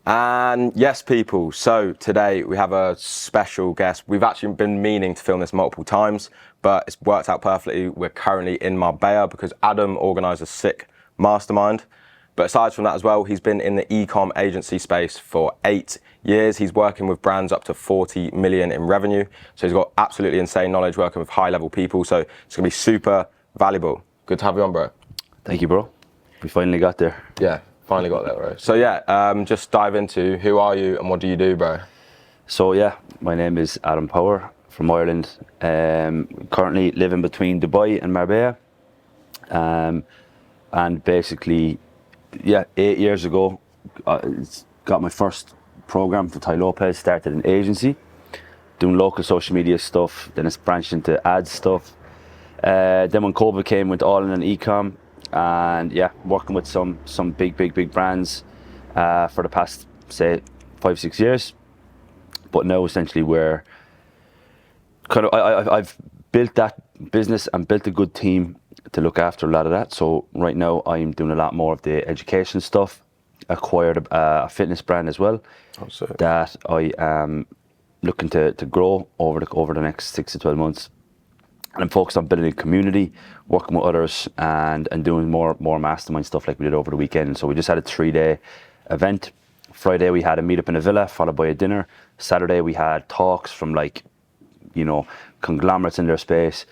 And yes, people, so today we have a special guest. We've actually been meaning to film this multiple times, but it's worked out perfectly. We're currently in Marbella because Adam organised a sick mastermind. But aside from that as well, he's been in the Ecom agency space for 8 years. He's working with brands up to 40 million in revenue. So he's got absolutely insane knowledge working with high level people. So it's gonna be super valuable. Good to have you on, bro. Thank you, bro. We finally got there. Yeah. Finally got there, bro. So yeah, just dive into who are you and what do you do, bro? So yeah, my name is Adam Power from Ireland. Currently living between Dubai and Marbella. And basically, yeah, 8 years ago, got my first program for Ty Lopez, started an agency, doing local social media stuff, then it's branched into ads stuff. Then when COVID came, went all in on Ecom. And yeah, working with some big brands for the past, say, 5-6 years. But now essentially we're kind of, I've built that business and built a good team to look after a lot of that. So right now I'm doing a lot more of the education stuff. Acquired a fitness brand as well that I am looking to grow over the next 6 to 12 months. And I'm focused on building a community, working with others, and doing more mastermind stuff like we did over the weekend. So we just had a 3-day event. Friday we had a meetup in a villa, followed by a dinner. Saturday we had talks from conglomerates in their space.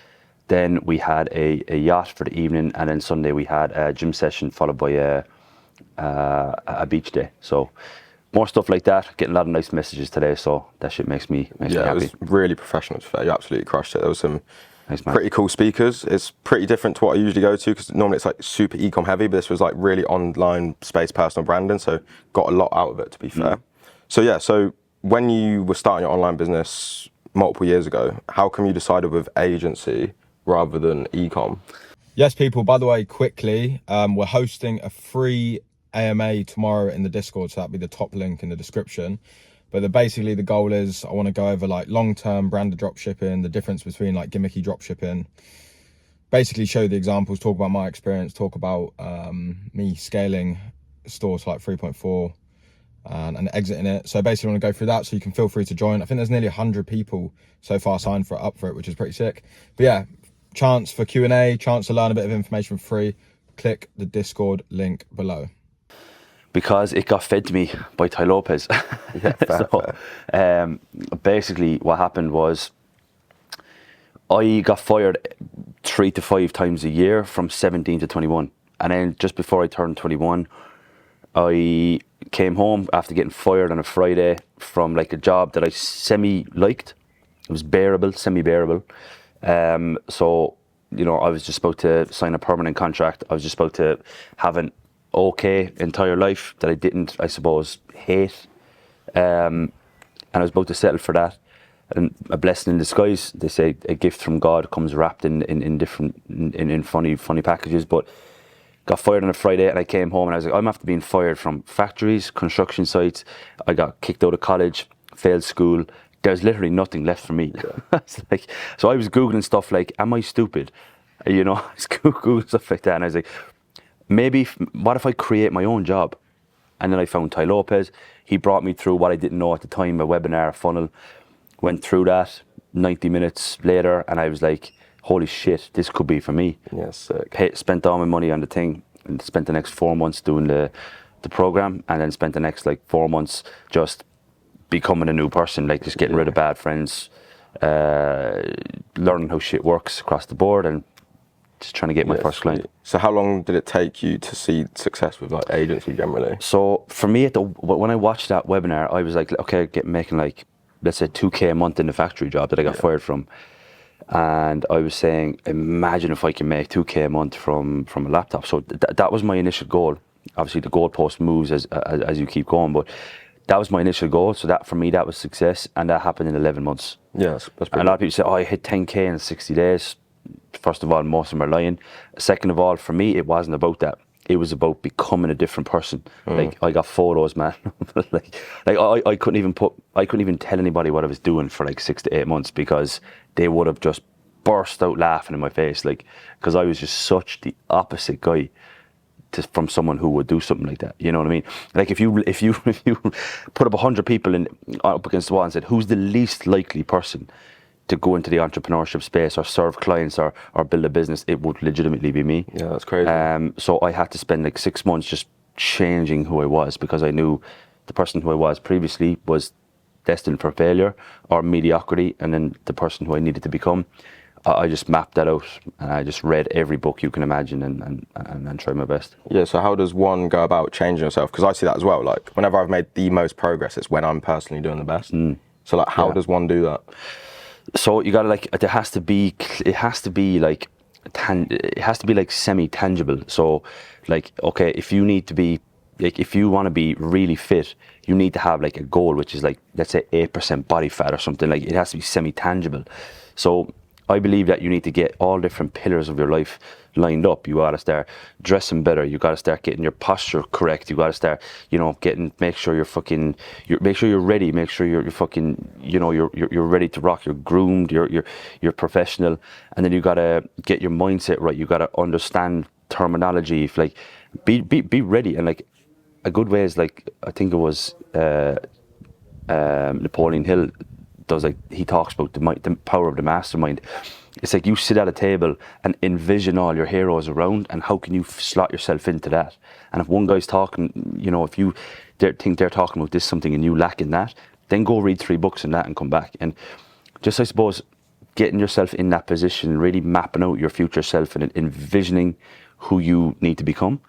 Then we had a yacht for the evening, and then Sunday we had a gym session, followed by a beach day. So more stuff like that. Getting a lot of nice messages today, so that shit makes me happy. Yeah, it was really professional. You absolutely crushed it. There was some pretty cool speakers. It's pretty different to what I usually go to because normally it's like super ecom heavy, but this was like really online space personal branding, so got a lot out of it, to be fair. So yeah, so when you were starting your online business multiple years ago, how come you decided with agency rather than ecom? Yes, people, by the way, quickly, we're hosting a free AMA tomorrow in the Discord, so that'll be the top link in the description. But basically the goal is I want to go over like long-term branded dropshipping, the difference between like gimmicky dropshipping, basically show the examples, talk about my experience, talk about me scaling stores to like 3.4 and exiting it. So basically I want to go through that, so you can feel free to join. I think there's nearly 100 people so far signed up for it, which is pretty sick. But yeah, chance for Q&A, chance to learn a bit of information for free. Click the Discord link below. Because it got fed to me by Ty Lopez. Yeah, fair. Basically what happened was I got fired 3 to 5 times a year from 17 to 21. And then just before I turned 21, I came home after getting fired on a Friday from like a job that I semi-liked. It was bearable, semi-bearable. So, I was just about to sign a permanent contract. I was just about to have an okay entire life that I didn't, I suppose, hate. And I was about to settle for that. And a blessing in disguise, they say a gift from God comes wrapped in different, in funny packages. But got fired on a Friday and I came home and I was like, I'm after being fired from factories, construction sites. I got kicked out of college, failed school. There's literally nothing left for me. So I was Googling stuff like, am I stupid? I was Googling stuff like that. And I was like, maybe, what if I create my own job? And then I found Ty Lopez. He brought me through what I didn't know at the time, a webinar, a funnel. Went through that 90 minutes later and I was like, holy shit, this could be for me. Yes. Spent all my money on the thing and spent the next 4 months doing the program, and then spent the next 4 months just becoming a new person, just getting rid of bad friends, learning how shit works across the board, and just trying to get my first client. So how long did it take you to see success with agency generally? So for me, when I watched that webinar, I was like, okay, making let's say 2K a month in the factory job that I got fired from. And I was saying, imagine if I can make 2K a month from a laptop. So that was my initial goal. Obviously the goalpost moves as you keep going, but that was my initial goal. So that for me, that was success, and that happened in 11 months. Yes, that's pretty. A lot of people say, oh, I hit 10K in 60 days. First of all, most of them are lying. Second of all, for me, it wasn't about that. It was about becoming a different person. I got photos, man. I couldn't even tell anybody what I was doing for 6 to 8 months, because they would have just burst out laughing in my face, because I was just such the opposite guy from someone who would do something like that. You know what I mean? Like if you put up 100 people up against the wall and said, who's the least likely person to go into the entrepreneurship space or serve clients or build a business, it would legitimately be me. Yeah, that's crazy. So I had to spend like 6 months just changing who I was, because I knew the person who I was previously was destined for failure or mediocrity, and then the person who I needed to become, I just mapped that out, and I just read every book you can imagine and tried my best. Yeah, so how does one go about changing yourself? Because I see that as well. Like, whenever I've made the most progress, it's when I'm personally doing the best. So, like, how does one do that? So you gotta like, it has to be like semi-tangible. So, like, okay, if you need to be, like, if you want to be really fit, you need to have like a goal, which is like, let's say 8% body fat or something. Like, it has to be semi-tangible. So I believe that you need to get all different pillars of your life lined up. You gotta start dressing better. You gotta start getting your posture correct. You gotta start, make sure make sure you're ready. Make sure you're fucking, you're ready to rock. You're groomed. You're professional. And then you gotta get your mindset right. You gotta understand terminology. If like, be ready. And like, a good way is like, I think it was Napoleon Hill does, like, he talks about the power of the mastermind. It's like you sit at a table and envision all your heroes around, and how can you slot yourself into that? And if one guy's talking, if you think they're talking about this something and you lack in that, then go read 3 books in that and come back. And just, I suppose, getting yourself in that position, really mapping out your future self and envisioning who you need to become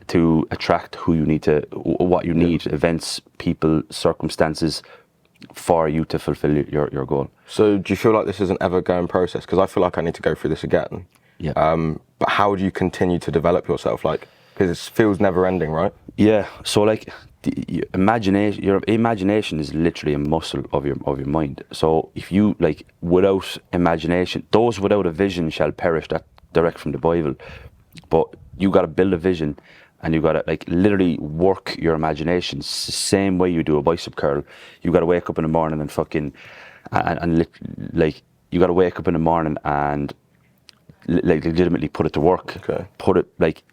to attract what you need, events, people, circumstances, for you to fulfill your goal. So do you feel like this is an ever-going process? Because I feel like I need to go through this again. Yeah. But how do you continue to develop yourself? Like, because it feels never-ending, right? Yeah. So like, your imagination is literally a muscle of your mind. So if you, like, without imagination, those without a vision shall perish. That direct from the Bible. But you got to build a vision. And you gotta, like, literally work your imagination. It's the same way you do a bicep curl. You gotta wake up in the morning and fucking, you gotta wake up in the morning and like legitimately put it to work. Okay. Put it, like,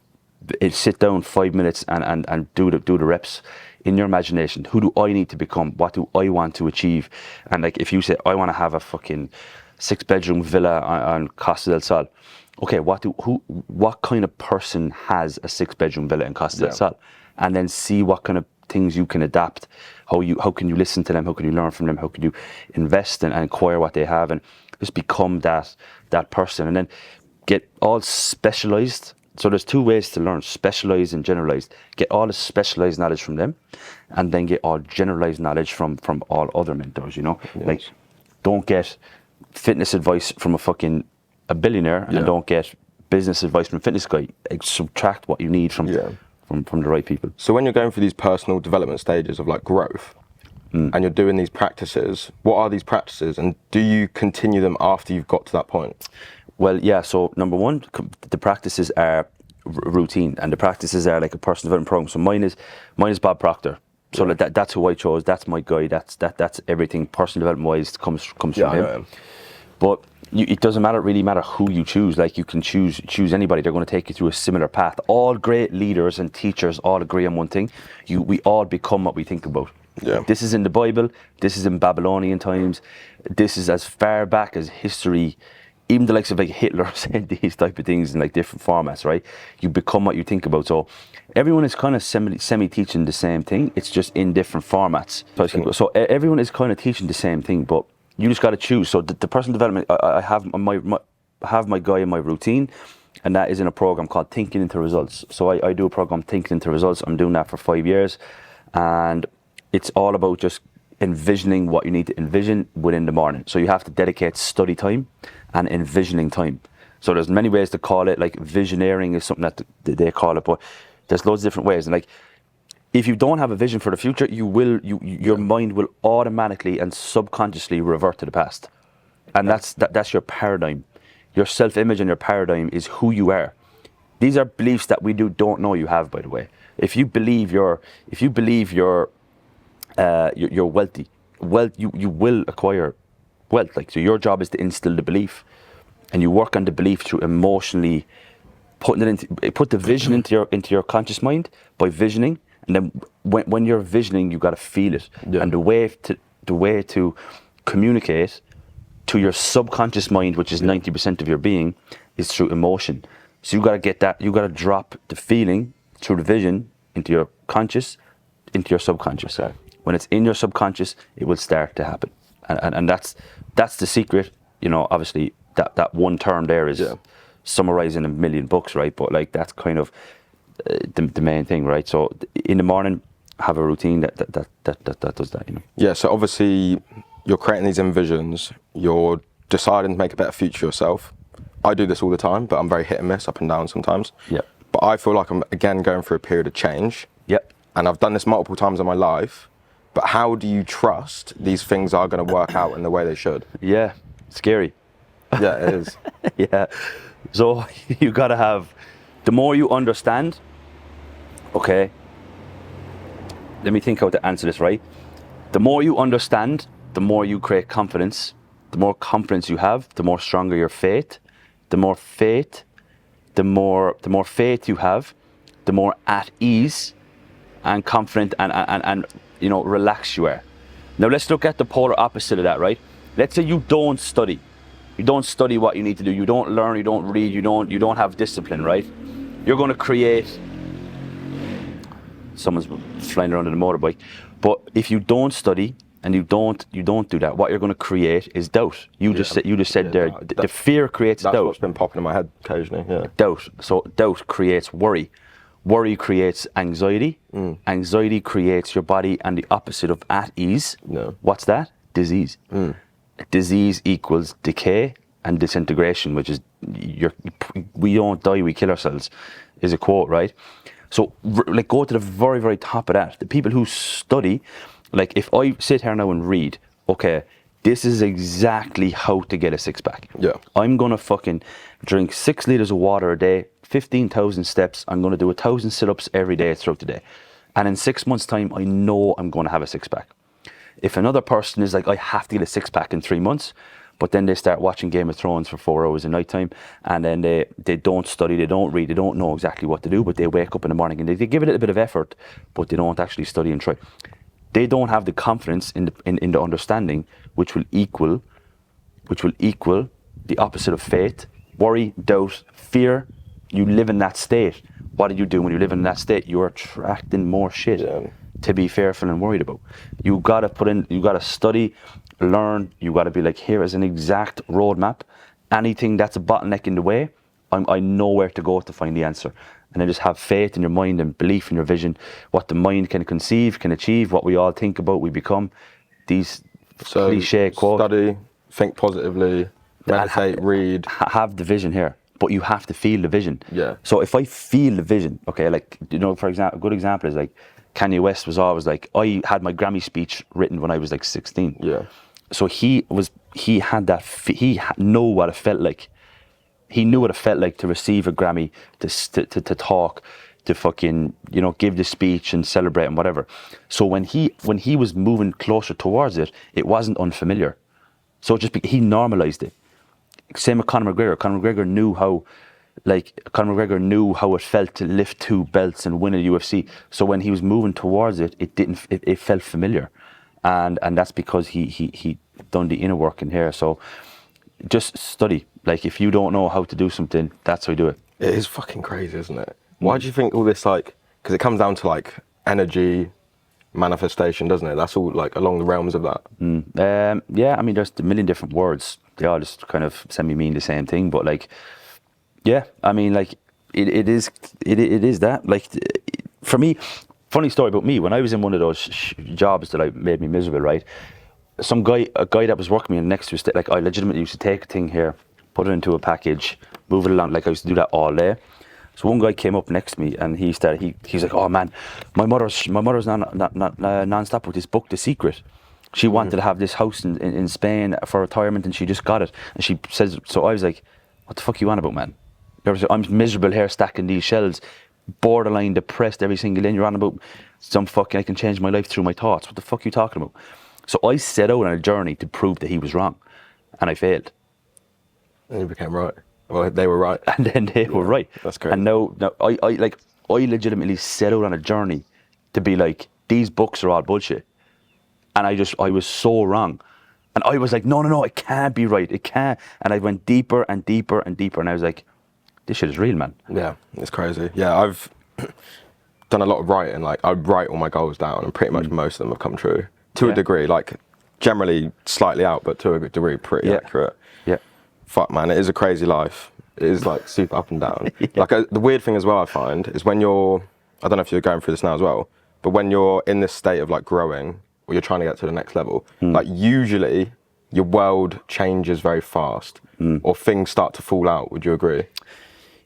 sit down 5 minutes and do the reps in your imagination. Who do I need to become? What do I want to achieve? And like, if you say, I want to have a fucking 6-bedroom villa on Costa del Sol. Okay, what kind of person has a 6-bedroom villa in Costa del Sol? And then see what kind of things you can adapt. How can you listen to them? How can you learn from them? How can you invest and acquire what they have, and just become that person, and then get all specialized. So there's 2 ways to learn: specialized and generalized. Get all the specialized knowledge from them, and then get all generalized knowledge from all other mentors. Yes. Like, don't get fitness advice from a billionaire, and don't get business advice from a fitness guy. Subtract what you need from the right people. So when you're going through these personal development stages of, like, growth, and you're doing these practices, what are these practices, and do you continue them after you've got to that point? Well, yeah. So number 1, the practices are routine, and the practices are like a personal development program. So mine is Bob Proctor. So that's who I chose. That's my guy. That's everything personal development wise comes from him. But it doesn't really matter who you choose. Like, you can choose anybody. They're going to take you through a similar path. All great leaders and teachers all agree on one thing: we all become what we think about. Yeah. This is in the Bible. This is in Babylonian times. This is as far back as history. Even the likes of, like, Hitler said these type of things in, like, different formats, right? You become what you think about. So everyone is kind of semi teaching the same thing. It's just in different formats. So everyone is kind of teaching the same thing, but you just got to choose. So the personal development, I have my guy in my routine, and that is in a program called Thinking into Results. So I do a program, Thinking into Results. I'm doing that for 5 years, and it's all about just envisioning what you need to envision within the morning. So you have to dedicate study time and envisioning time. So there's many ways to call it. Like, visioneering is something that they call it, but there's loads of different ways. And like, if you don't have a vision for the future, your mind will automatically and subconsciously revert to the past. And that's your paradigm. Your self-image and your paradigm is who you are. These are beliefs that we don't know you have, by the way. If you believe you're wealthy, you will acquire wealth. Like, so your job is to instill the belief, and you work on the belief through emotionally put the vision into your conscious mind by visioning, and then when you're visioning, you got to feel it. Yeah. And the way to communicate to your subconscious mind, which is 90% of your being, is through emotion. So you got to get that. You got to drop the feeling through the vision into your conscious, into your subconscious. Okay. When it's in your subconscious, it will start to happen, and that's the secret. You know, obviously that one term there is summarized in a million books, right? But like that's kind of the main thing, right? So in the morning, have a routine that does that. You know. Yeah. So obviously, you're creating these envisions. You're deciding to make a better future yourself. I do this all the time, but I'm very hit and miss, up and down sometimes. Yeah. But I feel like I'm again going through a period of change. Yep. And I've done this multiple times in my life. But how do you trust these things are going to work out in the way they should? Yeah. Scary. Yeah, it is. Yeah. So you gotta have, the more you understand, okay, let me think how to answer this, right? The more you understand, the more you create confidence. The more confidence you have, the more stronger your faith. The more faith you have, the more at ease and confident and you know, relaxed you are. Now let's look at the polar opposite of that, right? Let's say you don't study. You don't study what you need to do. You don't learn, you don't read, you don't have discipline, right? You're going to create, someone's flying around in a motorbike. But if you don't study and you don't do that, what you're going to create is doubt. You just said there, the fear creates doubt. That's what's been popping in my head occasionally, yeah. Doubt. So doubt creates worry. Worry creates anxiety. Anxiety creates your body, and the opposite of at ease. No. What's that? Disease. Disease equals decay and disintegration, which is we don't die, we kill ourselves, is a quote, right? So like go to the very, very top of that. The people who study, like if I sit here now and read, okay, this is exactly how to get a six pack. Yeah. I'm gonna fucking drink 6 liters of water a day, 15,000 steps. I'm gonna do 1,000 sit-ups every day throughout the day. And in 6 months' time, I know I'm gonna have a six pack. If another person is like, I have to get a six pack in 3 months, but then they start watching Game of Thrones for 4 hours a night time, and then they don't study, they don't read, they don't know exactly what to do, but they wake up in the morning and they give it a little bit of effort, but they don't actually study and try. They don't have the confidence in the understanding, which will equal the opposite of faith, worry, doubt, fear. You live in that state. What do you do when you live in that state? You're attracting more shit to be fearful and worried about. You gotta study, learn. You gotta be like, here is an exact roadmap. Anything that's a bottleneck in the way, I know where to go to find the answer. And then just have faith in your mind and belief in your vision, what the mind can conceive, can achieve, what we all think about, we become. These cliche quotes. Study, think positively, meditate, read. Have the vision here, but you have to feel the vision. Yeah. So if I feel the vision, okay, like, you know, for example, a good example is like Kanye West was always like, I had my Grammy speech written when I was like 16. Yeah. So he had that, he knew what it felt like. He knew what it felt like to receive a Grammy, to talk, to fucking, you know, give the speech and celebrate and whatever. So when he was moving closer towards it, it wasn't unfamiliar. So he normalized it. Same with Conor McGregor. Conor McGregor knew how it felt to lift 2 belts and win a UFC. So when he was moving towards it, it felt familiar, and that's because he done the inner work in here. So just study. Like if you don't know how to do something, that's how you do it. It is fucking crazy, isn't it? Why do you think all this, like, because it comes down to like energy, manifestation, doesn't it? That's all like along the realms of that. Yeah, I mean, there's a million different words. They all just kind of semi-mean the same thing, but like, yeah, I mean, like, it is that. Like, for me, funny story about me, when I was in one of those jobs that made me miserable, right? A guy that was working me next to like, I legitimately used to take a thing here, put it into a package, move it along, like I used to do that all day. So one guy came up next to me and he's like, oh man, my mother's non-stop with this book, The Secret. She wanted to have this house in Spain for retirement and she just got it. And she says, so I was like, what the fuck you on about, man? I'm miserable here stacking these shelves, borderline depressed every single day. You're on about some fucking, I can change my life through my thoughts. What the fuck are you talking about? So I set out on a journey to prove that he was wrong. And I failed. And you became right. Well, they were right. And then they were right. That's crazy. And now I legitimately set out on a journey to be like, these books are all bullshit. And I was so wrong. And I was like, no, it can't be right. It can't. And I went deeper and deeper and deeper. And I was like, this shit is real, man. Yeah, it's crazy. Yeah, I've done a lot of writing. Like, I write all my goals down, and pretty much most of them have come true to a degree. Like, generally slightly out, but to a degree, pretty accurate. Yeah. Fuck, man, it is a crazy life. It is like super up and down. Like, the weird thing as well I find is when you're, I don't know if you're going through this now as well, but when you're in this state of like growing, or you're trying to get to the next level, like usually your world changes very fast, or things start to fall out. Would you agree?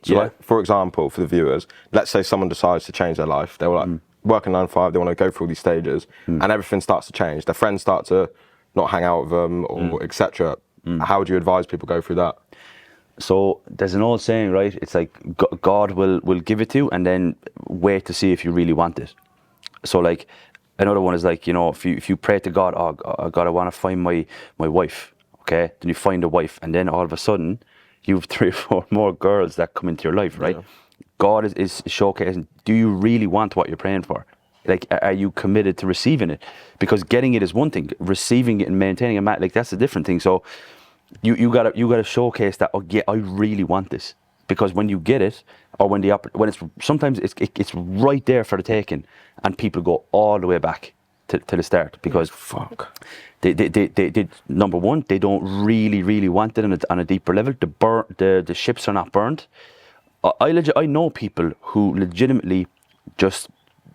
So like, for example, for the viewers, let's say someone decides to change their life. They were like working 9 to 5, they want to go through all these stages, and everything starts to change. Their friends start to not hang out with them, or etc. How would you advise people go through that? So there's an old saying, right? It's like God will give it to you, and then wait to see if you really want it. So like, another one is like, you know, if you pray to God, oh God, I want to find my wife, okay? Then you find a wife, and then all of a sudden, you have 3 or 4 more girls that come into your life, right? Yeah. God is showcasing, do you really want what you're praying for? Like, are you committed to receiving it? Because getting it is one thing, receiving it and maintaining it, like, that's a different thing. So you gotta showcase that, oh yeah, I really want this. Because when you get it, or when it's sometimes it's right there for the taking, and people go all the way back to the start, because they number one, they don't really want it on a deeper level. The ships are not burned. I know people who legitimately just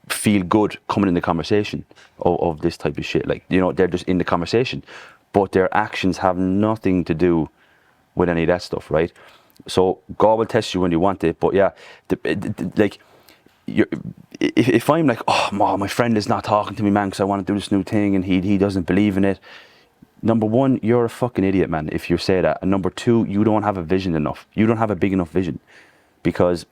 feel good coming in the conversation of this type of shit. Like, you know, they're just in the conversation, but their actions have nothing to do with any of that stuff, right? So God will test you when you want it, but yeah, like, if I'm like, oh, my friend is not talking to me, man, because I want to do this new thing, and he doesn't believe in it. Number one, you're a fucking idiot, man, if you say that. And number two, you don't have a vision enough. You don't have a big enough vision. Because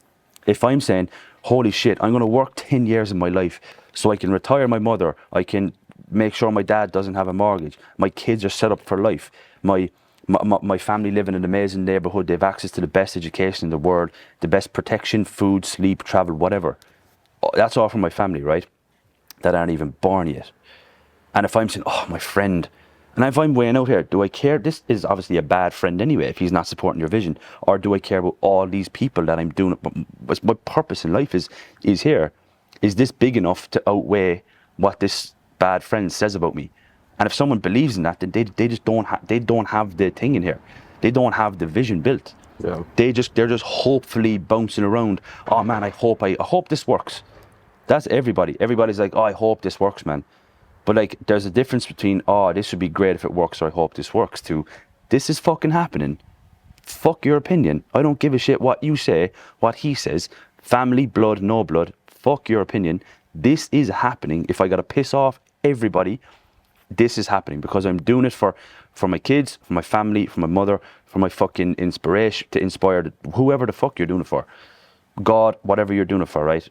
if I'm saying, holy shit, I'm going to work 10 years in my life so I can retire my mother, I can make sure my dad doesn't have a mortgage, my kids are set up for life, my family live in an amazing neighborhood, they have access to the best education in the world, the best protection, food, sleep, travel, whatever. That's all from my family, right? That aren't even born yet. And if I'm saying, oh, my friend, and if I'm weighing out here, do I care? This is obviously a bad friend anyway, if he's not supporting your vision. Or do I care about all these people that I'm doing? My purpose in life is here. Is this big enough to outweigh what this bad friend says about me? And if someone believes in that, then they just don't have the thing in here. They don't have the vision built. Yeah. They're just hopefully bouncing around. Oh man, I hope this works. That's everybody. Everybody's like, oh, I hope this works, man. But like, there's a difference between, oh, this would be great if it works, or I hope this works, to this is fucking happening. Fuck your opinion. I don't give a shit what you say, what he says. Family, blood, no blood. Fuck your opinion. This is happening. If I gotta piss off everybody, this is happening, because I'm doing it for my kids, for my family, for my mother, for my fucking inspiration, to inspire whoever the fuck you're doing it for. God, whatever you're doing it for, right?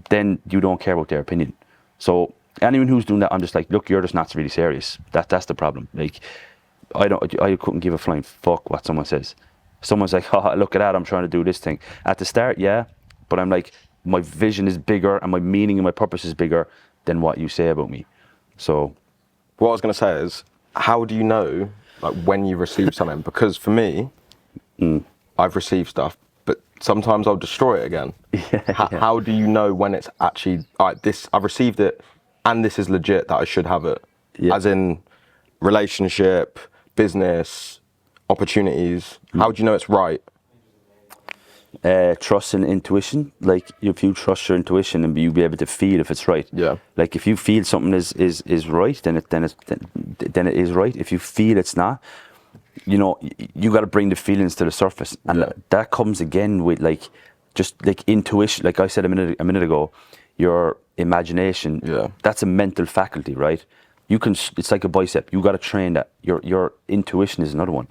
Then you don't care about their opinion. So anyone who's doing that, I'm just like, look, you're just not really serious. That's the problem. Like, I couldn't give a flying fuck what someone says. Someone's like, oh, look at that, I'm trying to do this thing. At the start, yeah, but I'm like, my vision is bigger, and my meaning and my purpose is bigger than what you say about me. So what I was going to say is, how do you know, like, when you receive something? Because for me, I've received stuff, but sometimes I'll destroy it again. How do you know when it's actually, I've received it, and this is legit, that I should have it? Yeah. As in relationship, business, opportunities. How do you know it's right? Trust and intuition. Like, if you trust your intuition, and you'll be able to feel if it's right. Yeah. Like, if you feel something is right, then it is right. If you feel it's not, you know, you got to bring the feelings to the surface, and that comes again with just intuition. Like I said a minute ago, your imagination. Yeah. That's a mental faculty, right? You can. It's like a bicep. You got to train that. Your intuition is another one.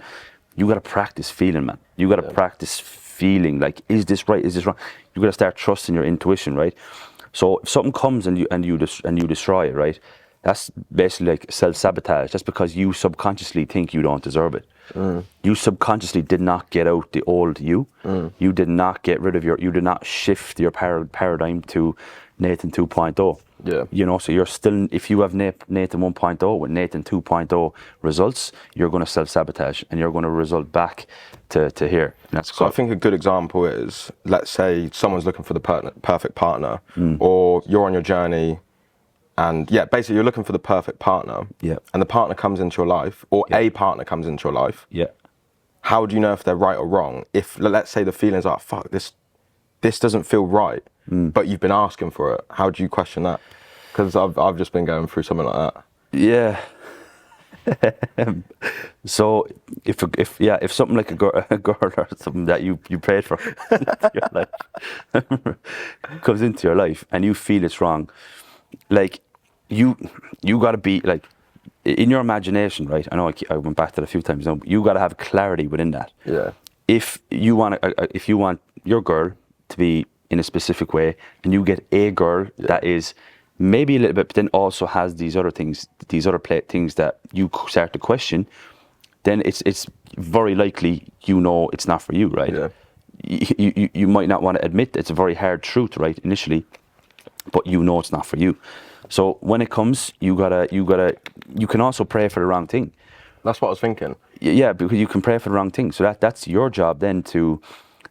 You got to practice feeling, man. You got to practice feeling, like, is this right? Is this wrong? You got to start trusting your intuition, right? So if something comes and you destroy it, right? That's basically like self-sabotage. That's because you subconsciously think you don't deserve it. You subconsciously did not get out the old you. You did not get rid of you did not shift your paradigm to Nathan 2.0. Yeah. You know, so you're still, if you have Nathan 1.0 with Nathan 2.0 results, you're going to self-sabotage and you're going to result back to here. And that's So I think a good example is, let's say someone's looking for the perfect partner, or you're on your journey, and yeah, basically you're looking for the perfect partner, Yeah. and the partner comes into your life, or Yeah. a partner comes into your life. Yeah. How do you know if they're right or wrong? If, let's say, the feelings are, fuck, this doesn't feel right, but you've been asking for it, how do you question that? Because I've just been going through something like that. Yeah. So if something like a girl or something that you prayed for into your life comes into your life and you feel it's wrong, like you got to be like in your imagination, right? I know I went back to that a few times now. But you got to have clarity within that. Yeah. If you want your girl to be in a specific way, and you get a girl that is maybe a little bit, but then also has these other things, things that you start to question, then it's very likely it's not for you, right? Yeah. You might not want to admit it's a very hard truth, right, initially, but it's not for you. So when it comes, you can also pray for the wrong thing. That's what I was thinking. Yeah, because you can pray for the wrong thing. So that's your job then to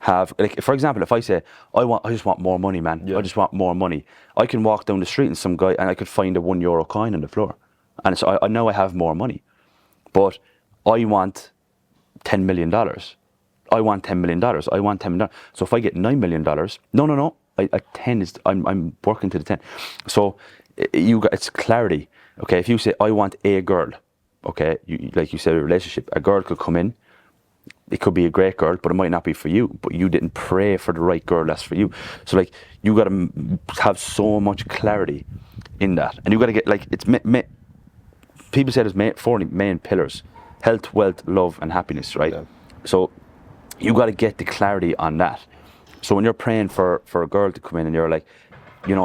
have, like, for example, if I say, I just want more money, man. Yeah. I just want more money. I can walk down the street and some guy, and I could find a €1 coin on the floor. And so I know I have more money. But I want $10 million. I want $10 million. I want $10 million. So if I get $9 million, no. I'm working to the 10. So it's clarity. Okay, if you say, I want a girl, okay, like you said, a relationship, a girl could come in. It could be a great girl, but it might not be for you. But you didn't pray for the right girl that's for you. So like, you got to have so much clarity in that, and you got to get like people say there's 4 main pillars: health, wealth, love, and happiness. Right? Yeah. So you got to get the clarity on that. So when you're praying for a girl to come in, and you're like,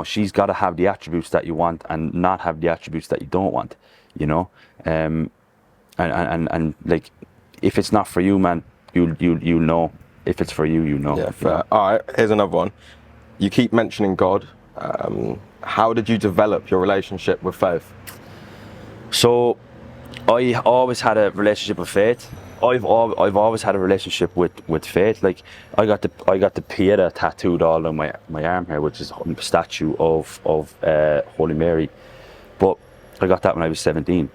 she's got to have the attributes that you want, and not have the attributes that you don't want. And like, if it's not for you, man, you'll know. If it's for you, you know. Yeah, fair. All right, here's another one. You keep mentioning God. How did you develop your relationship with faith? So, I always had a relationship with faith. I've always had a relationship with faith. Like, I got the Pieta tattooed all on my arm here, which is a statue of Holy Mary. But I got that when I was 17.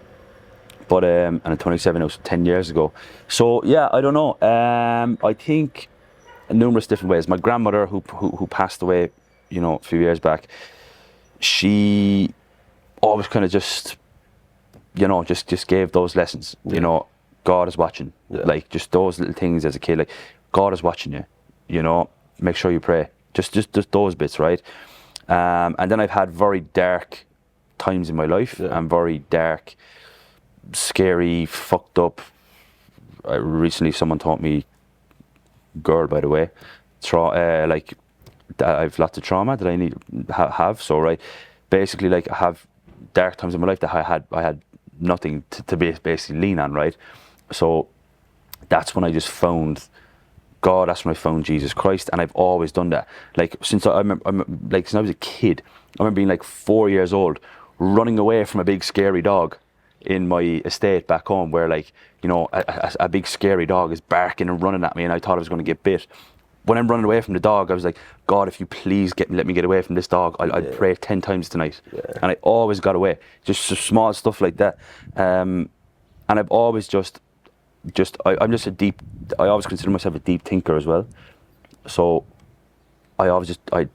But and I'm 27 now, so 10 years ago. So yeah, I don't know. I think in numerous different ways. My grandmother, who passed away, a few years back, she always kind of just gave those lessons. Yeah. God is watching. Yeah. Like, just those little things as a kid. Like, God is watching you. Make sure you pray. Just those bits, right? And then I've had very dark times in my life, and very dark, scary, fucked up. Recently someone taught me, girl, by the way, like, I've lots of trauma that I need have. So, right, basically, like, I have dark times in my life that I had nothing to basically lean on, right? So that's when I just found God. That's when I found Jesus Christ, and I've always done that. Like, since I was a kid, I remember being like 4 years old, running away from a big scary dog in my estate back home, where, like, a big scary dog is barking and running at me, and I thought I was going to get bit. When I'm running away from the dog, I was like, God, if you please let me get away from this dog, I'd pray 10 times tonight. Yeah. And I always got away. Just small stuff like that. And I've always I always consider myself a deep thinker as well. So I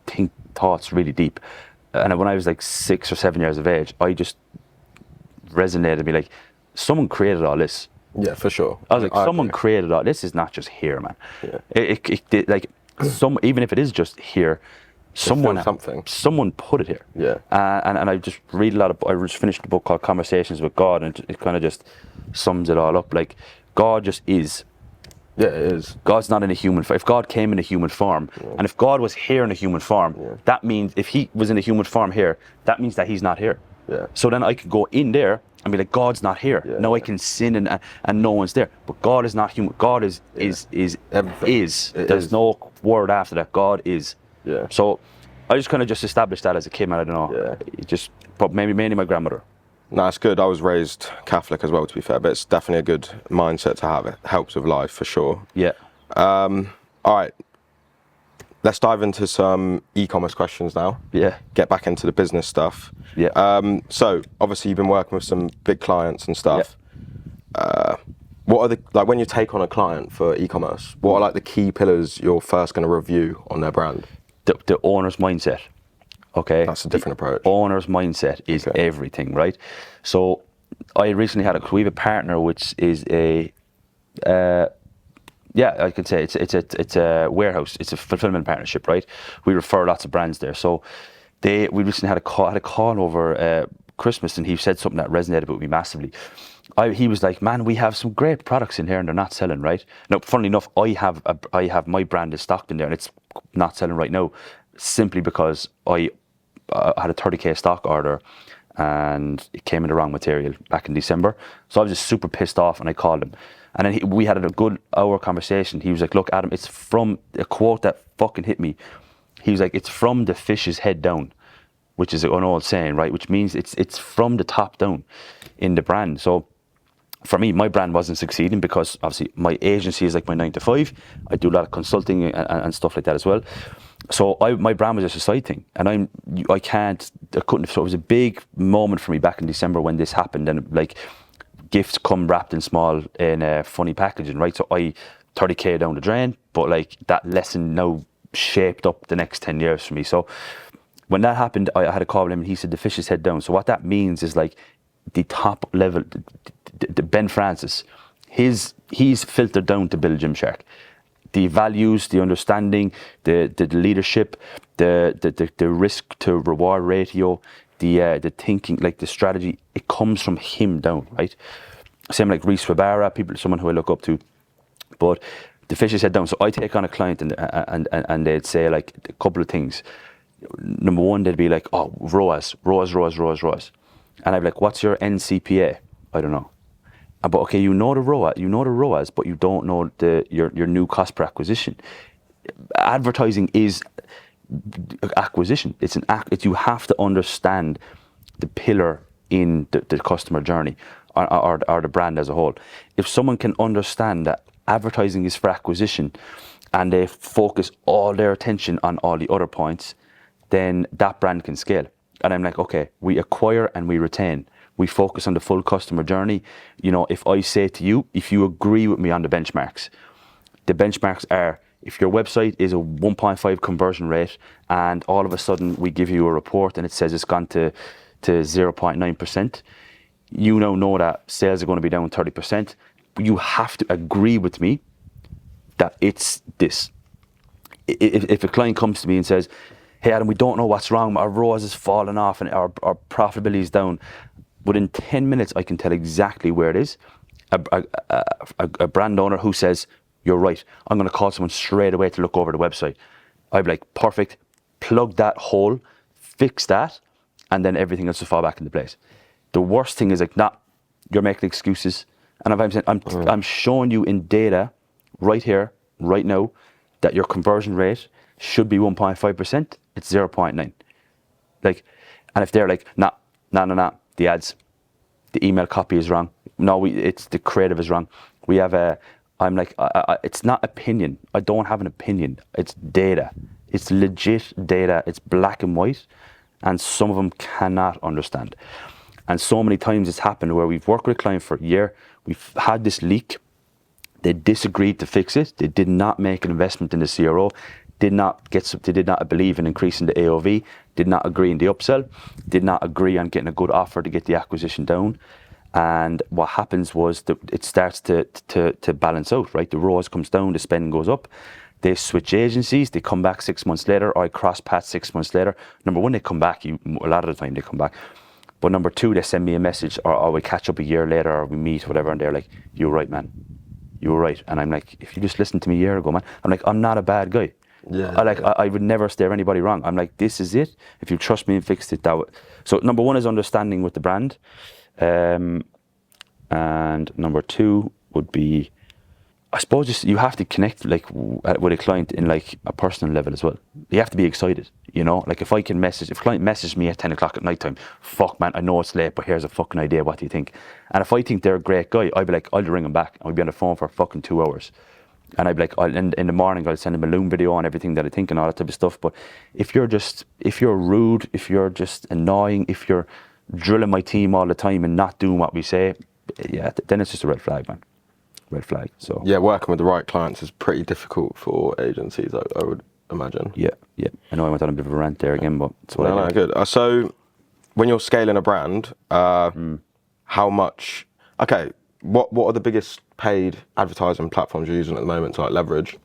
think thoughts really deep. And when I was like 6 or 7 years of age, I just resonated me, like, someone created all this. Yeah, for sure. I was like, someone created all this. Is not just here, man. Yeah. Like, even if it is just here, someone put it here. Yeah. And I just read a lot of. I just finished a book called Conversations with God, and it kind of just sums it all up. Like, God just is. Yeah, it is. God's not in a human form. If God came in a human form, and if God was here in a human form, that means if he was in a human form here, that means that he's not here. Yeah. So then I can go in there and be like, God's not here. Yeah, Now I yeah. can sin and no one's there. But God is not human. God is Everything. is. It There's is. no word after that. God is. Yeah. So I just kind of just established that as a kid, man. I don't know. Yeah. It just, but maybe mainly my grandmother. No, it's good. I was raised Catholic as well, to be fair, but it's definitely a good mindset to have. It helps with life for sure. Yeah. All right. Let's dive into some e-commerce questions now. Yeah. Get back into the business stuff. Yeah. So obviously you've been working with some big clients and stuff. What are the, like when you take on a client for e-commerce, what are like the key pillars you're first going to review on their brand? The owner's mindset. Okay. That's a different approach. Owner's mindset is everything, right? So I recently we have a partner which is a I could say it's a warehouse. It's a fulfillment partnership, right? We refer lots of brands there. So we recently had a call over Christmas, and he said something that resonated with me massively. He was like, "Man, we have some great products in here, and they're not selling, right?" Now, funnily enough, I have my brand is stocked in there, and it's not selling right now, simply because I had a 30k stock order, and it came in the wrong material back in December. So I was just super pissed off, and I called him. And then we had a good hour conversation. He was like, "Look, Adam, it's from a quote that fucking hit me." He was like, "It's from the fish's head down," which is an old saying, right? Which means it's from the top down in the brand. So for me, my brand wasn't succeeding because obviously my agency is like my 9 to 5. I do a lot of consulting and stuff like that as well. So my brand was just a side thing, and I couldn't. So it was a big moment for me back in December when this happened, and like gifts come wrapped in small in funny packaging, right? So 30k down the drain, but like that lesson now shaped up the next 10 years for me. So when that happened, I had a call with him, and he said the fish's head down. So what that means is like the top level, the Ben Francis, he's filtered down to build Gymshark. The values, the understanding, the leadership, the risk to reward ratio, the thinking, like the strategy, it comes from him down, right? Same like Reese Wabara, someone who I look up to. But the fish's head down. So I take on a client and they'd say like a couple of things. Number one, they'd be like, "Oh, ROAS. And I'd be like, "What's your NCPA?" "I don't know." But okay, you know the ROAS, but you don't know your new cost per acquisition. Advertising is acquisition. You have to understand the pillar in the customer journey or the brand as a whole. If someone can understand that advertising is for acquisition and they focus all their attention on all the other points, then that brand can scale. And I'm like, okay, we acquire and we retain. We focus on the full customer journey. You know, if I say to you, if you agree with me on the benchmarks are, if your website is a 1.5 conversion rate and all of a sudden we give you a report and it says it's gone to 0.9%, you now know that sales are going to be down 30%. You have to agree with me that it's this. If a client comes to me and says, "Hey Adam, we don't know what's wrong, our ROAS is falling off and our profitability is down," within 10 minutes I can tell exactly where it is. A brand owner who says, "You're right, I'm going to call someone straight away to look over the website," I'd be like, perfect, plug that hole, fix that, and then everything else will fall back into place. The worst thing is like, "Nah, you're making excuses." And if I'm saying, I'm showing you in data right here, right now, that your conversion rate should be 1.5%, it's 0.9. Like, and if they're like, nah, the ads, the email copy is wrong. No, it's the creative is wrong. We have I'm like, it's not opinion. I don't have an opinion. It's data. It's legit data. It's black and white. And some of them cannot understand. And so many times it's happened where we've worked with a client for a year. We've had this leak. They disagreed to fix it. They did not make an investment in the CRO. They did not believe in increasing the AOV. Did not agree in the upsell. Did not agree on getting a good offer to get the acquisition down. And what happens was that it starts to balance out, right? The ROAS comes down, the spend goes up. They switch agencies, they come back 6 months later, or I cross paths 6 months later. Number one, they come back, a lot of the time they come back. But number two, they send me a message, or we catch up a year later, or we meet, whatever, and they're like, "You were right, man. You were right." And I'm like, "If you just listened to me a year ago, man," I'm like, "I'm not a bad guy." Yeah, I would never steer anybody wrong. I'm like, this is it. If you trust me and fixed it, so number one is understanding with the brand, and number two would be, I suppose, just you have to connect like with a client in like a personal level as well. You have to be excited, you know. Like if a client messages me at 10 o'clock at night time, fuck man, I know it's late, but here's a fucking idea. What do you think? And if I think they're a great guy, I'd be like, I'll ring them back, and we'll be on the phone for fucking 2 hours. And I'd be like, in the morning, I'll send them a Loom video on everything that I think and all that type of stuff. But if you're rude, if you're just annoying, if you're drilling my team all the time and not doing what we say, yeah, then it's just a red flag, man. Red flag. So yeah, working with the right clients is pretty difficult for agencies, I would imagine. yeah. I know I went on a bit of a rant there again, but it's what I No, do. good. So when you're scaling a brand, how much? Okay, what are the biggest paid advertising platforms you're using at the moment to like leverage?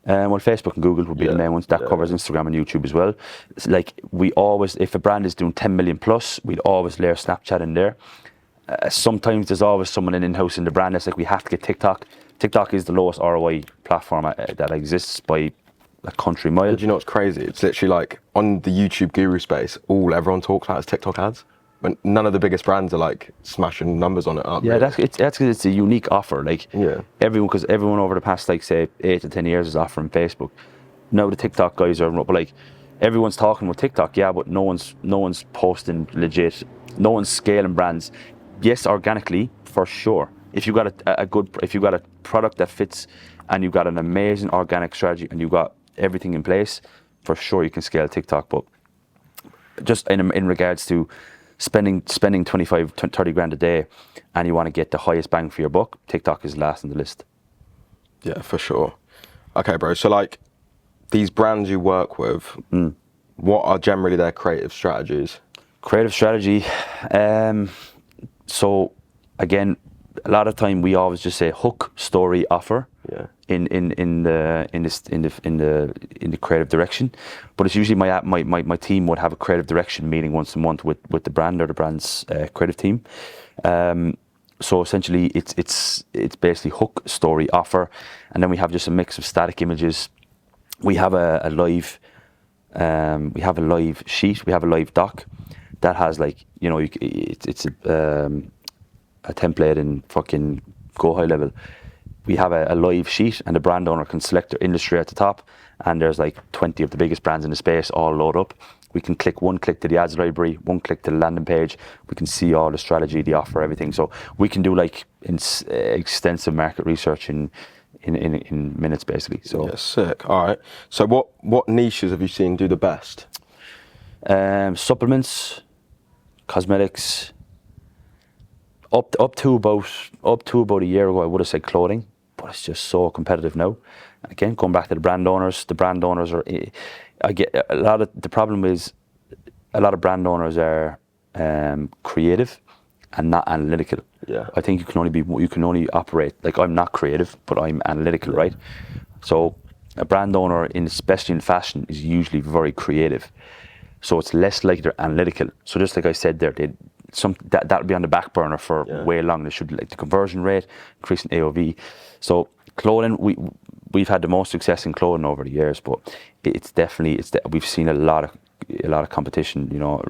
Well, Facebook and Google would be the Yeah, main ones. That covers Instagram and YouTube as well. It's like we always, if a brand is doing 10 million plus, we'd always layer Snapchat in there. Sometimes there's always someone in-house in the brand that's like, we have to get TikTok. TikTok is the lowest ROI platform that exists by a country mile. Do you know what's crazy? It's literally like on the YouTube guru space, all everyone talks about is TikTok ads. When none of the biggest brands are like smashing numbers on it up. Yeah, really. that's 'cause it's a unique offer. Like Yeah. everyone over the past like say 8 to 10 years is offering Facebook. Now the TikTok guys are, but like everyone's talking about TikTok, yeah, but no one's posting legit. No one's scaling brands. Yes, organically for sure. If you got if you got a product that fits, and you got an amazing organic strategy, and you got everything in place, for sure you can scale TikTok. But just in regards to spending 25, 30 grand a day, and you want to get the highest bang for your buck, TikTok is last on the list. Yeah, for sure. Okay, bro. So like these brands you work with, what are generally their creative strategies? Creative strategy. So again, a lot of time we always just say hook, story, offer. Yeah. In the creative direction, but it's usually my team would have a creative direction meeting once a month with the brand or the brand's creative team. So essentially, it's basically hook, story, offer, and then we have just a mix of static images. We have a live sheet. We have a live doc that has like, you know, it's a template in fucking Go High Level. We have a live sheet, and the brand owner can select their industry at the top, and there's like 20 of the biggest brands in the space all load up. We can click one click to the ads library, one click to the landing page. We can see all the strategy, the offer, everything. So we can do like extensive market research in minutes, basically. So Yeah, sick. All right. So what niches have you seen do the best? supplements, cosmetics. Up to about a year ago, I would have said clothing, but it's just so competitive now. Again, going back to the brand owners are. I get a lot of the problem is a lot of brand owners are creative and not analytical. Yeah. I think you can only operate, like, I'm not creative, but I'm analytical, right? So a brand owner, especially in fashion, is usually very creative. So it's less like they're analytical. So just like I said there, that'll be on the back burner for way long. There should be like the conversion rate, increasing AOV. So clothing, we've had the most success in clothing over the years, but we've seen a lot of competition. You know,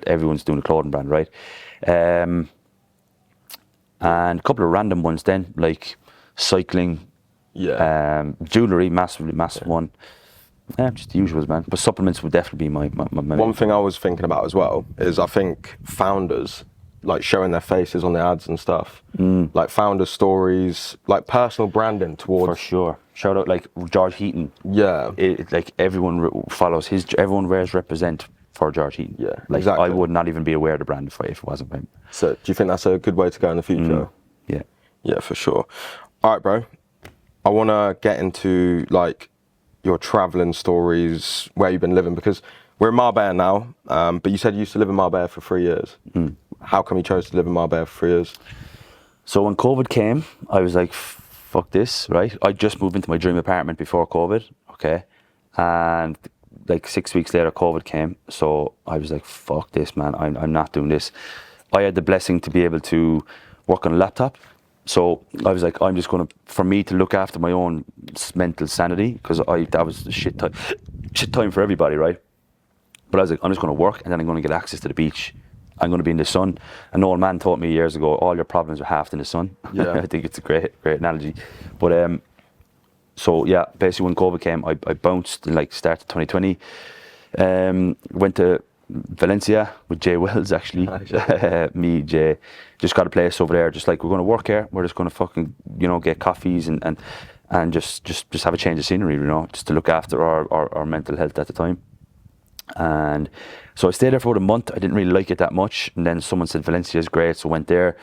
everyone's doing a clothing brand, right? And a couple of random ones then, like cycling, jewelry, massive one. Yeah, just the usuals, man. But supplements would definitely be my One thing I was thinking about as well is I think founders, like showing their faces on the ads and stuff, like founder stories, like personal branding towards. For sure. Shout out like George Heaton. Yeah. Like everyone follows everyone wears represent for George Heaton. Yeah, like exactly. I would not even be aware of the brand if it wasn't for him. So do you think that's a good way to go in the future? Yeah. Yeah, for sure. All right, bro. I want to get into like your traveling stories, where you've been living, because we're in Marbella now, but you said you used to live in Marbella for 3 years. How come you chose to live in Marbella for 3 years? So when COVID came, I was like, fuck this, right? I just moved into my dream apartment before COVID, okay? And like 6 weeks later, COVID came. So I was like, fuck this, man. I'm not doing this. I had the blessing to be able to work on a laptop. So I was like, I'm just going to, for me to look after my own mental sanity, because that was a shit time for everybody, right? But I was like, I'm just going to work, and then I'm going to get access to the beach. I'm going to be in the sun. An old man taught me years ago, all your problems are halved in the sun. Yeah. I think it's a great analogy. But so yeah, basically when COVID came, I bounced in like start of 2020. Went to Valencia with Jay Wells, actually. Me, Jay, just got a place over there. Just like, we're going to work here. We're just going to fucking, get coffees and just have a change of scenery, just to look after our mental health at the time. And so I stayed there for about a month. I didn't really like it that much. And then someone said Valencia is great, so I went there.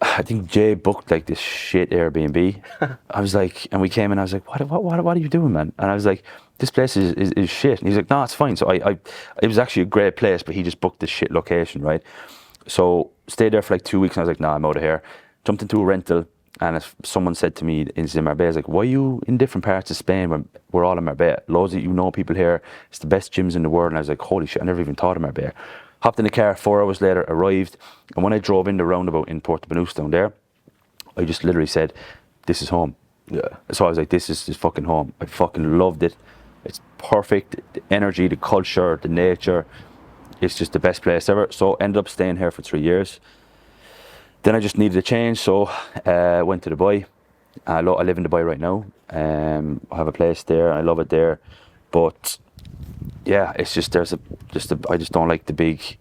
I think Jay booked like this shit Airbnb. I was like, and we came and I was like, what are you doing, man? And I was like, this place is shit. And he's like, no, it's fine. So it was actually a great place, but he just booked this shit location, right? So stayed there for like 2 weeks and I was like, nah, I'm out of here. Jumped into a rental, and if someone said to me in Marbella, like, why are you in different parts of Spain when we're all in Marbella? Loads of people here. It's the best gyms in the world. And I was like, holy shit, I never even thought of Marbella. Hopped in the car, 4 hours later, arrived. And when I drove in the roundabout in Puerto Banús down there, I just literally said, this is home. Yeah. So I was like, this is fucking home. I fucking loved it. It's perfect. The energy, the culture, the nature. It's just the best place ever. So ended up staying here for 3 years. Then I just needed a change, so went to Dubai. I live in Dubai right now. I have a place there. I love it there. But yeah, it's just I just don't like the big.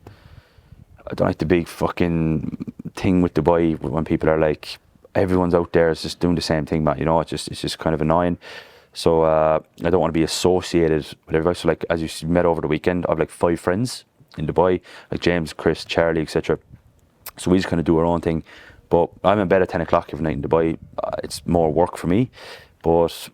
I don't like the big fucking thing with Dubai when people are like, everyone's out there is just doing the same thing, man. It's just kind of annoying. So I don't want to be associated with everybody. So like, as you met over the weekend, I have like 5 friends in Dubai, like James, Chris, Charlie, etc. So we just kind of do our own thing. But I'm in bed at 10 o'clock every night in Dubai. It's more work for me, but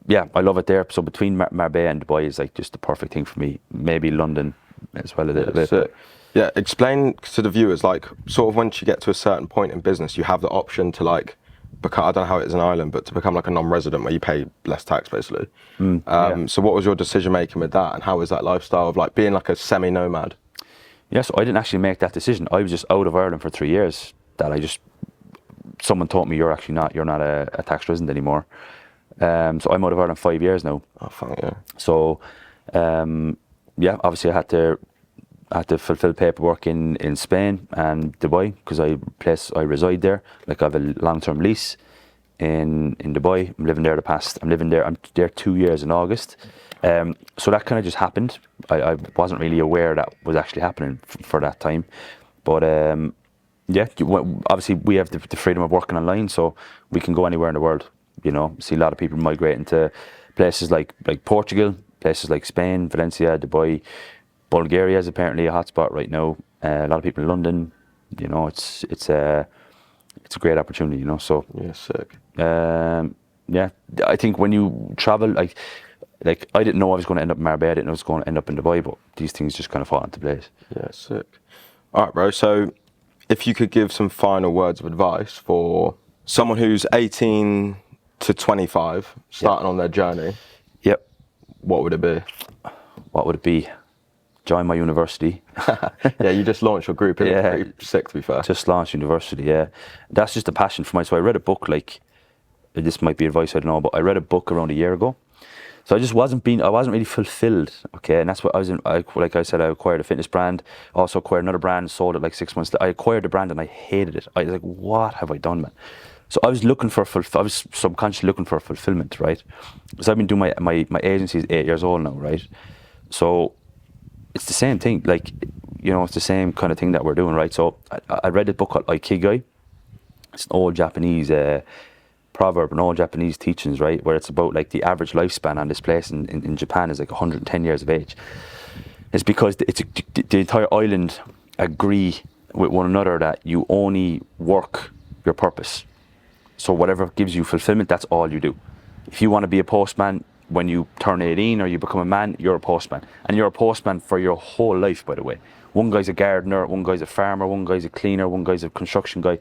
yeah, I love it there. So between Marbella and Dubai is like just the perfect thing for me. Maybe London as well a little bit. So, yeah, explain to the viewers, like, sort of once you get to a certain point in business, you have the option to like become, I don't know how it is in Ireland, but to become like a non-resident where you pay less tax basically. Yeah. So what was your decision making with that, and how was that lifestyle of like being like a semi-nomad? Yeah, so I didn't actually make that decision. I was just out of Ireland for 3 years. Someone told me you're not a tax resident anymore. So I'm out of Ireland 5 years now. Oh, fuck yeah. So, yeah, obviously I had to fulfill paperwork in Spain and Dubai, because I reside there. Like, I have a long-term lease in Dubai. I'm there 2 years in August. So that kind of just happened. I wasn't really aware that was actually happening for that time. But yeah, obviously we have the freedom of working online, so we can go anywhere in the world. See a lot of people migrating to places like Portugal, places like Spain, Valencia, Dubai. Bulgaria is apparently a hotspot right now. A lot of people in London. It's a great opportunity. So Yeah, sick. yeah, I think when you travel, like I didn't know I was going to end up in Marbella. I didn't know I was going to end up in Dubai, but these things just kind of fall into place. Yeah, sick. All right, bro. So if you could give some final words of advice for someone who's 18 to 25, starting on their journey, Yep. what would it be? What would it be? Join my university. Yeah, you just launched your group. It's Yeah. pretty sick, to be fair. Just launched university, yeah. That's just a passion for mine. So I read a book, like, this might be advice, I don't know, but I read a book around a year ago. So I wasn't really fulfilled, okay? And that's what like I said, I acquired a fitness brand, also acquired another brand, sold it like 6 months later. I acquired the brand and I hated it. I was like, what have I done, man? So I was subconsciously looking for fulfillment, right? So I've been doing my agency is 8 years old now, right? So it's the same thing, like, it's the same kind of thing that we're doing, right? So I read a book called Ikigai. It's an old Japanese proverb and all Japanese teachings, right, where it's about like the average lifespan on this place in Japan is like 110 years of age. It's because the entire island agree with one another that you only work your purpose. So whatever gives you fulfillment, that's all you do. If you want to be a postman when you turn 18 or you become a man, you're a postman. And you're a postman for your whole life, by the way. One guy's a gardener, one guy's a farmer, one guy's a cleaner, one guy's a construction guy.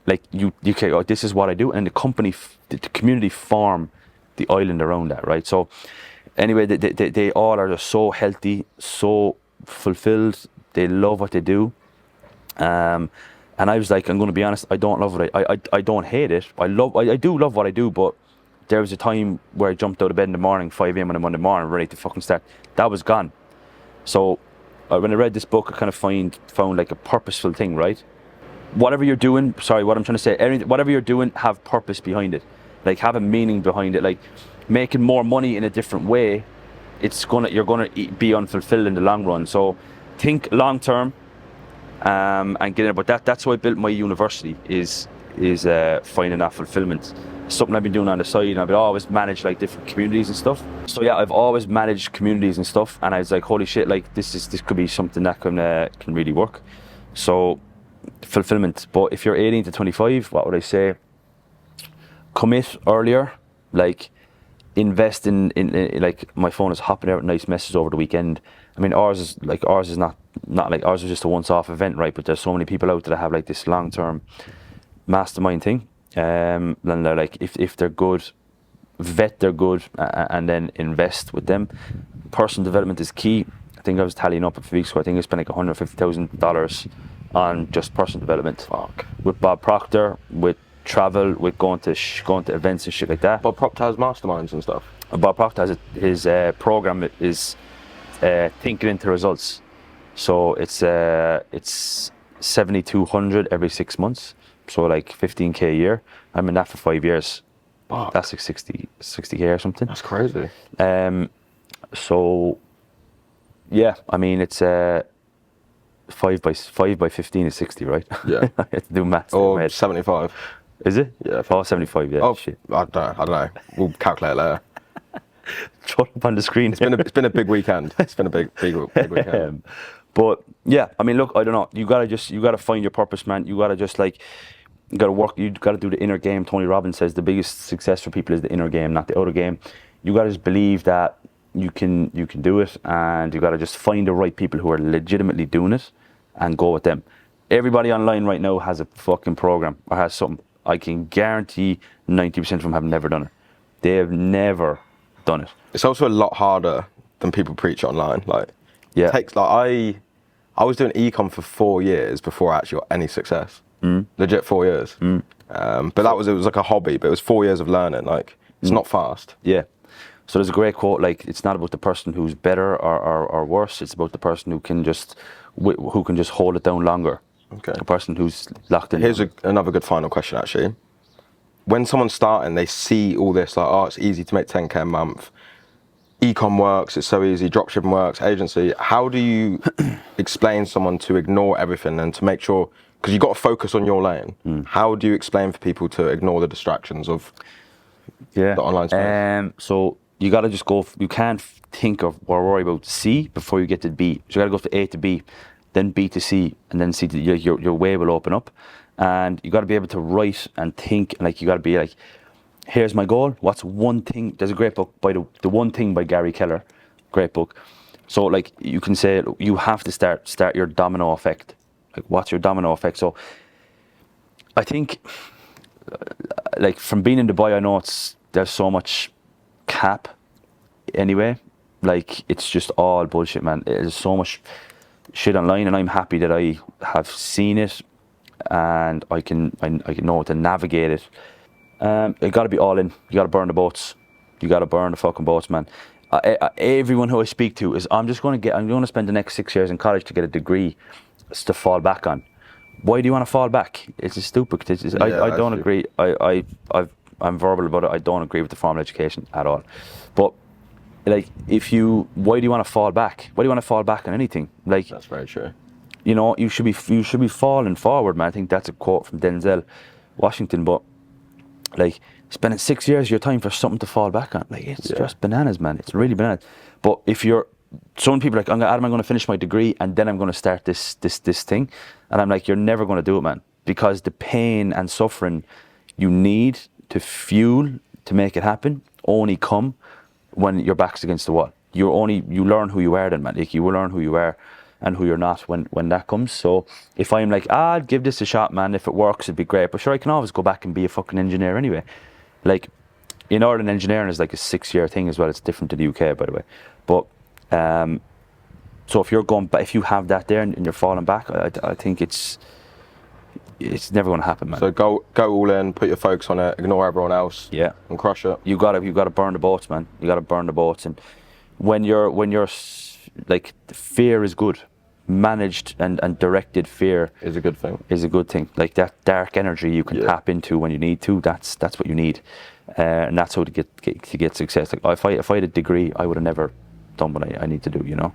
Like, you okay, oh, this is what I do, and the community farm the island around that, right? So anyway, they all are just so healthy, so fulfilled. They love what they do, and And I was like, I'm going to be honest, I don't love it. I don't hate it. I do love what I do, but there was a time where I jumped out of bed in the morning, 5 a.m. on a Monday morning, ready to fucking start. That was gone. So when I read this book, I kind of found like a purposeful thing, right? Whatever you're doing, what I'm trying to say, whatever you're doing, have purpose behind it. Like, have a meaning behind it. Like, making more money in a different way, you're gonna be unfulfilled in the long run. So think long term, and get it. But that's how I built my university, is finding that fulfillment. Something I've been doing on the side, and I've always managed like different communities and stuff. So yeah, I've always managed communities and stuff, and I was like, holy shit, like this could be something that can really work. So fulfillment. But if you're 18 to 25, what would I say? Commit earlier. Like, invest in like, my phone is hopping out nice messages over the weekend. I mean, ours is not like, ours is just a once-off event, right? But there's so many people out there that have like this long-term mastermind thing. And they're like, if they're good, vet they're good, and then invest with them. Personal development is key. I think I was tallying up a few weeks ago. I think I spent like $150,000 on just personal development. Fuck. With Bob Proctor, with travel, with going to events and shit like that. Bob Proctor has masterminds and stuff. Bob Proctor has his program is thinking into results. So it's 7,200 every 6 months. So like 15k a year. I'm in that for 5 years. Fuck. That's like 60k or something. That's crazy. So yeah, I mean, it's 5 by 15 is 60, right? Yeah. I have to do maths. Or 75. Is it? Yeah. Oh, 75, yeah. Oh, shit. I don't know. We'll calculate later. Throw it up on the screen. It's been a big weekend. It's been a big weekend. But yeah, I mean, look, I don't know. You gotta find your purpose, man. You gotta just like, you gotta work. You gotta do the inner game. Tony Robbins says the biggest success for people is the inner game, not the outer game. You gotta just believe that you can do it, and you gotta just find the right people who are legitimately doing it, and go with them. Everybody online right now has a fucking program or has something. I can guarantee 90% of them have never done it. They have never done it. It's also a lot harder than people preach online. Like, Yeah. it takes like I was doing Ecom for 4 years before I actually got any success. Legit 4 years. But it was like a hobby. But it was 4 years of learning. Like, it's not fast. Yeah. So there's a great quote, like, it's not about the person who's better or worse. It's about the person who can just hold it down longer. Okay. The person who's locked in. Here's another good final question, actually. When someone's starting, they see all this, like, oh, it's easy to make 10k a month. Ecom works, it's so easy, dropshipping works, agency. How do you explain someone to ignore everything and to make sure, because you've got to focus on your lane. How do you explain for people to ignore the distractions of the online space? So you got to just go, you can't think of or worry about C before you get to B. So you got to go from A to B, then B to C, and then C to your way will open up. And you got to be able to write and think, like, you got to be like, here's my goal. What's one thing? There's a great book by the One Thing by Gary Keller. Great book. So like, you can say you have to start your domino effect. Like, what's your domino effect? So I think, like, from being in Dubai, I know there's so much cap anyway. Like, it's just all bullshit, man. There's so much shit online, and I'm happy that I have seen it, and I can know how to navigate it. You got to be all in. You got to burn the boats. You got to burn the fucking boats, man. Everyone who I speak to is, I'm going to spend the next 6 years in college to get a degree to fall back on. Why do you want to fall back? It's stupid. I don't agree. I'm verbal about it. I don't agree with the formal education at all. But like, why do you want to fall back? Why do you want to fall back on anything? Like, That's very true. You know, you should be falling forward, man. I think that's a quote from Denzel Washington. But like, spending 6 years of your time for something to fall back on, like, it's just bananas, man. It's really bananas. But some people are like, Adam, I'm going to finish my degree and then I'm going to start this thing, and I'm like, you're never going to do it, man, because the pain and suffering you need to fuel to make it happen only come when your back's against the wall. You learn who you are then, man. Like, you will learn who you are and who you're not when that comes. So if I'm like, I'll give this a shot, man, if it works, it'd be great. But sure, I can always go back and be a fucking engineer anyway. Like, in Ireland, engineering is like a 6-year thing as well. It's different to the UK, by the way. But so if you have that there and you're falling back, I think it's it's never going to happen, man. So go all in, put your focus on it, ignore everyone else, Yeah. and crush it. You gotta burn the boats, man. You gotta burn the boats, and when you're like, fear is good. Managed and directed fear Is a good thing. is a good thing. Like that dark energy you can tap into when you need to. That's what you need, and that's how to get success. Like if I had a degree, I would have never done what I need to do. You know.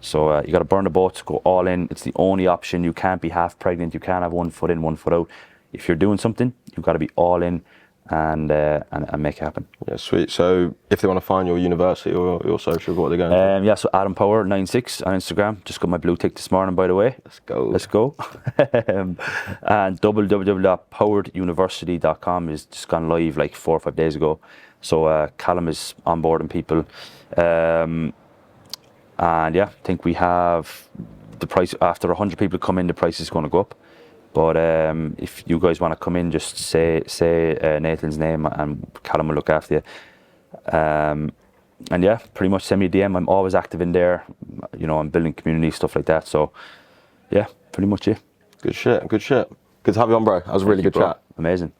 So you got to burn the boats, go all in. It's the only option. You can't be half pregnant. You can't have one foot in, one foot out. If you're doing something, you've got to be all in and make it happen. Yeah, sweet. So if they want to find your university or your social, what are they going to? Yeah, so Adam Power 96 on Instagram. Just got my blue tick this morning, by the way. Let's go. And www.powereduniversity.com is just gone live like 4 or 5 days ago. So Callum is onboarding people. And yeah, I think we have the price. After 100 people come in, the price is going to go up. But if you guys want to come in, just say Nathan's name and Callum will look after you. And yeah, pretty much send me a DM. I'm always active in there. You know, I'm building community, stuff like that. So yeah, pretty much it. Good shit. Good to have you on, bro. That was a really good chat. Amazing.